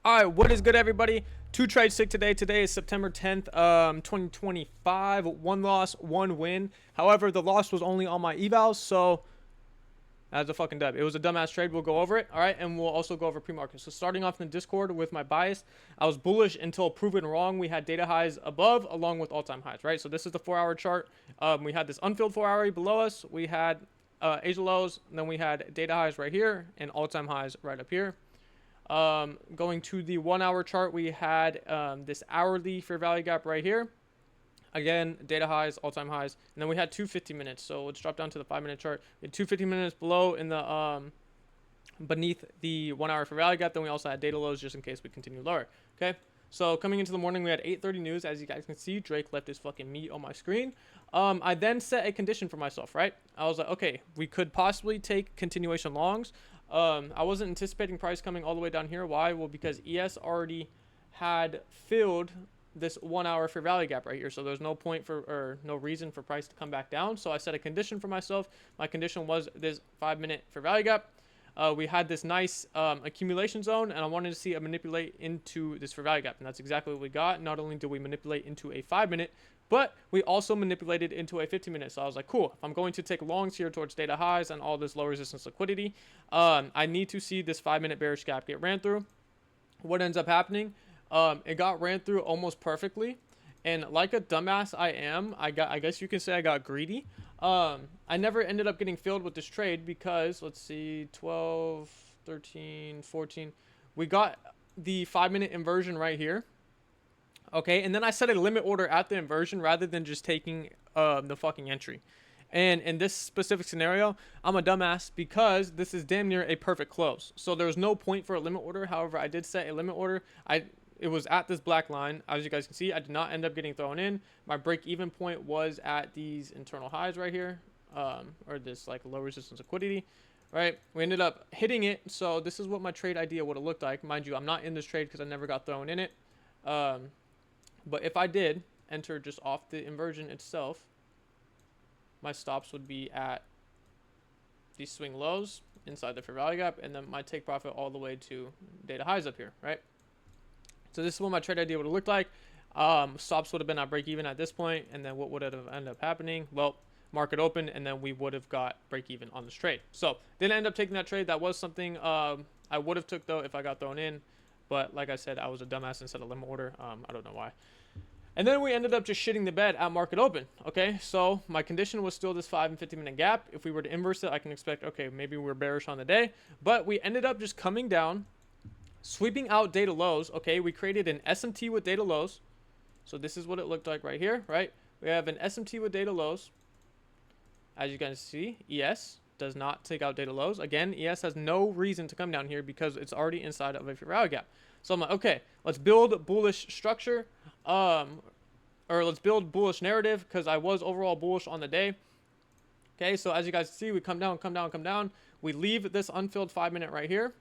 All right, what is good, everybody? Two trades sick today. Today is September 10th, 2025. One loss, one win. However, the loss was only on my evals, so that's a fucking dub. It was a dumbass trade. We'll go over it, all right, and we'll also go over pre-market. So starting off in the Discord with my bias, I was bullish until proven wrong. We had data highs above along with all-time highs, right? So this is the 4-hour chart. We had this unfilled 4-hour below us. We had Asia lows, and then we had data highs right here and all-time highs right up here. Going to the 1-hour chart, we had this hourly fair value gap right here. Again, data highs, all-time highs, and then we had 250 minutes. So let's drop down to the 5-minute chart. We had 250 minutes below in the beneath the 1-hour fair value gap. Then we also had data lows just in case we continue lower. Okay. So coming into the morning, we had 8:30 news. As you guys can see, Drake left his fucking meat on my screen. I then set a condition for myself, right? I was like, okay, we could possibly take continuation longs. I wasn't anticipating price coming all the way down here. Why? Well, because ES already had filled this 1-hour fair value gap right here. So there's no point for, or no reason for price to come back down. So I set a condition for myself. My condition was this 5-minute fair value gap. We had this nice accumulation zone, and I wanted to see it manipulate into this fair value gap, and that's exactly what we got. Not only did we manipulate into a 5-minute, but we also manipulated into a 50-minute. So I was like, cool, if I'm going to take longs here towards data highs and all this low resistance liquidity, I need to see this 5-minute bearish gap get ran through. What ends up happening? It got ran through almost perfectly. And like a dumbass I am, I guess you can say I got greedy. I never ended up getting filled with this trade because, let's see, 12, 13, 14. We got the 5-minute inversion right here. Okay, and then I set a limit order at the inversion rather than just taking the fucking entry. And in this specific scenario, I'm a dumbass because this is damn near a perfect close. So there's no point for a limit order. However, I did set a limit order. It was at this black line. As you guys can see, I did not end up getting thrown in. My break-even point was at these internal highs right here, or this like low resistance liquidity, right? We ended up hitting it. So this is what my trade idea would have looked like. Mind you, I'm not in this trade because I never got thrown in it. But if I did enter just off the inversion itself, my stops would be at these swing lows inside the fair value gap, and then my take profit all the way to data highs up here, right? So this is what my trade idea would have looked like. Stops would have been at break even at this point, and then what would have ended up happening? Well, market open, and then we would have got break even on this trade. So didn't end up taking that trade. That was something I would have took though if I got thrown in, but like I said, I was a dumbass and set a limit order. I don't know why. And then we ended up just shitting the bed at market open. Okay, so my condition was still this 5 and 50-minute gap. If we were to inverse it, I can expect, okay, maybe we're bearish on the day, but we ended up just coming down, sweeping out data lows. Okay, we created an SMT with data lows. So this is what it looked like right here, right? We have an SMT with data lows. As you guys see, ES does not take out data lows. Again, ES has no reason to come down here because it's already inside of a fair value gap. So I'm like, okay, let's build bullish structure, or let's build bullish narrative because I was overall bullish on the day. Okay, so as you guys see, we come down, come down, come down. We leave this unfilled 5-minute right here.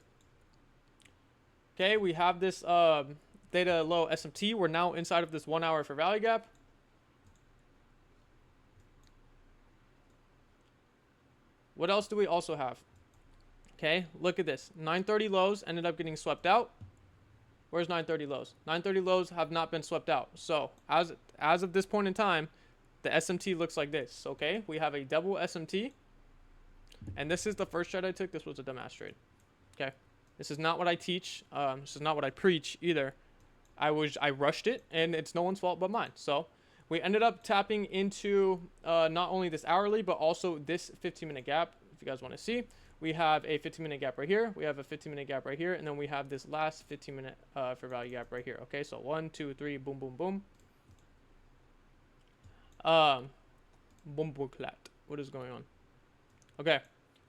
Okay, we have this data low SMT. We're now inside of this 1-hour fair value gap. What else do we also have? Okay, look at this. 930 lows ended up getting swept out. Where's 930 lows? 930 lows have not been swept out. So as of this point in time, the SMT looks like this. Okay, we have a double SMT. And this is the first trade I took. This was a dumbass trade. Okay, this is not what I teach. This is not what I preach either. I rushed it, and it's no one's fault but mine. So we ended up tapping into not only this hourly, but also this 15-minute gap. If you guys want to see, we have a 15-minute gap right here. We have a 15-minute gap right here. And then we have this last 15-minute fair value gap right here. Okay, so 1, 2, 3, boom, boom, boom. Boom, boom, clat. What is going on? Okay,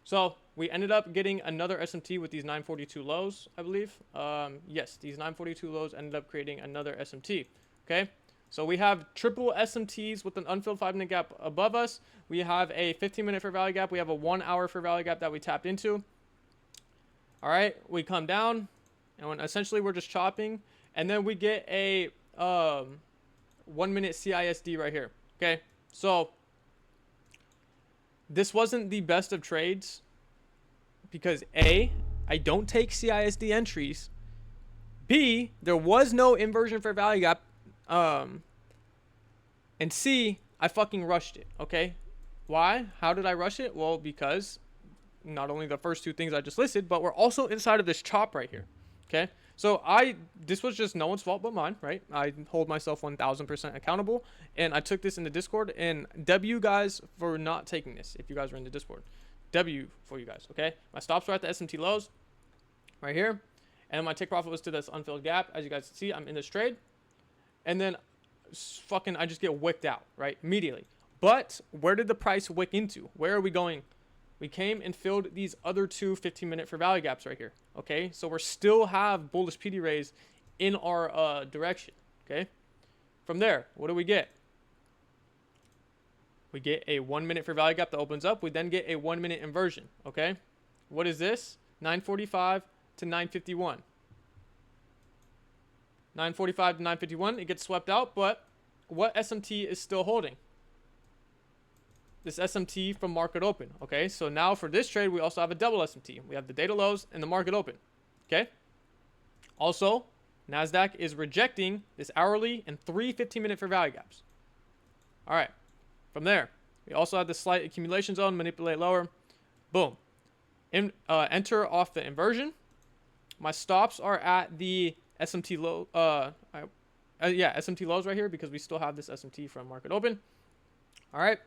so we ended up getting another SMT with these 942 lows, I believe. Yes, these 942 lows ended up creating another SMT. Okay, so we have triple SMTs with an unfilled 5-minute gap above us. We have a 15-minute fair value gap. We have a 1-hour fair value gap that we tapped into. All right, we come down, and when essentially we're just chopping, and then we get a 1-minute CISD right here. Okay, so this wasn't the best of trades because A, I don't take CISD entries. B, there was no inversion fair value gap. And C, I fucking rushed it. Okay. Why? How did I rush it? Well, because not only the first two things I just listed, but we're also inside of this chop right here. Okay. So this was just no one's fault but mine, right? I hold myself 1000% accountable, and I took this in the Discord, and W guys for not taking this. If you guys are in the Discord, W for you guys. Okay. My stops were at the SMT lows right here, and my take profit was to this unfilled gap. As you guys can see, I'm in this trade, and then fucking I just get wicked out, right? Immediately. But where did the price wick into? Where are we going? We came and filled these other two 15-minute for value gaps right here. Okay, so we still have bullish PD rays in our direction. Okay, from there, what do we get? We get a 1 minute for value gap that opens up. We then get a 1 minute inversion. Okay, what is this? 945 to 951. 945 to 951. It gets swept out, but what SMT is still holding? This SMT from market open. Okay, so now for this trade, we also have a double SMT. We have the data lows and the market open. Okay, also NASDAQ is rejecting this hourly and 3 15-minute for value gaps. All right, from there, we also have the slight accumulation zone, manipulate lower. Boom. Enter off the inversion. My stops are at the SMT low. Yeah, SMT lows right here because we still have this SMT from market open. All right.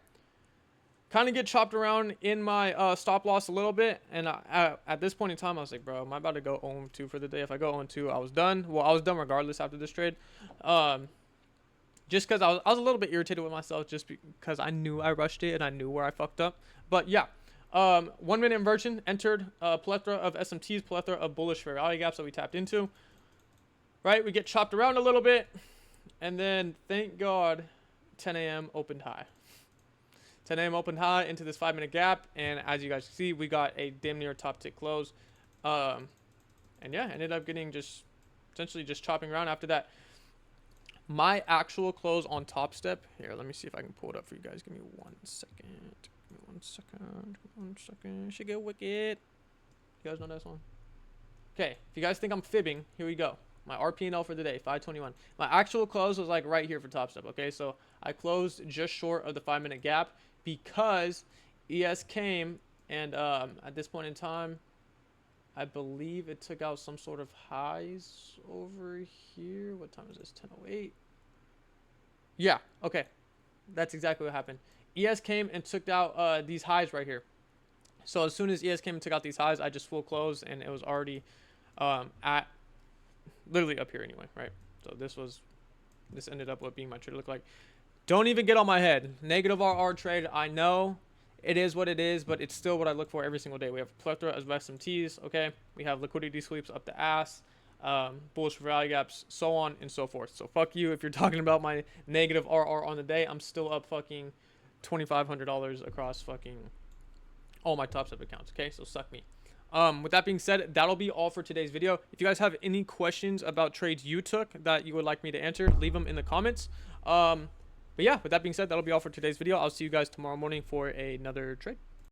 Kind of get chopped around in my stop loss a little bit, and at this point in time I was like, bro, am I about to go 0-2 for the day? If I go 0-2, I was done. Well, I was done regardless after this trade, just because I was a little bit irritated with myself, just because I knew I rushed it and I knew where I fucked up. But yeah, 1 minute inversion, entered plethora of SMTs, plethora of bullish fair value gaps that we tapped into. Right, we get chopped around a little bit, and then thank God 10 a.m. opened high. 10 a.m. opened high into this 5 minute gap, and as you guys can see, we got a damn near top tick close. And yeah, ended up getting essentially just chopping around after that. My actual close on Top Step, here, let me see if I can pull it up for you guys. Give me 1 second. Give me 1 second. 1 second. Should get wicked. You guys know that song? Okay, if you guys think I'm fibbing, here we go. My RP&L for the day, 521. My actual close was like right here for Top Step. Okay, so I closed just short of the 5 minute gap because ES came, and at this point in time, I believe it took out some sort of highs over here. What time is this? 10:08. Yeah, okay, that's exactly what happened. ES came and took out these highs right here. So as soon as ES came and took out these highs, I just full closed, and it was already at literally up here anyway, right? So this ended up what being my trade look like. Don't even get on my head. Negative RR trade, I know it is what it is, but it's still what I look for every single day. We have a plethora of SMTs, okay? We have liquidity sweeps up the ass, bullish value gaps, so on and so forth. So fuck you if you're talking about my negative RR on the day. I'm still up fucking $2,500 across fucking all my Top Step accounts, okay? So suck me. With that being said, that'll be all for today's video. If you guys have any questions about trades you took that you would like me to answer, leave them in the comments. But yeah, with that being said, that'll be all for today's video. I'll see you guys tomorrow morning for another trade.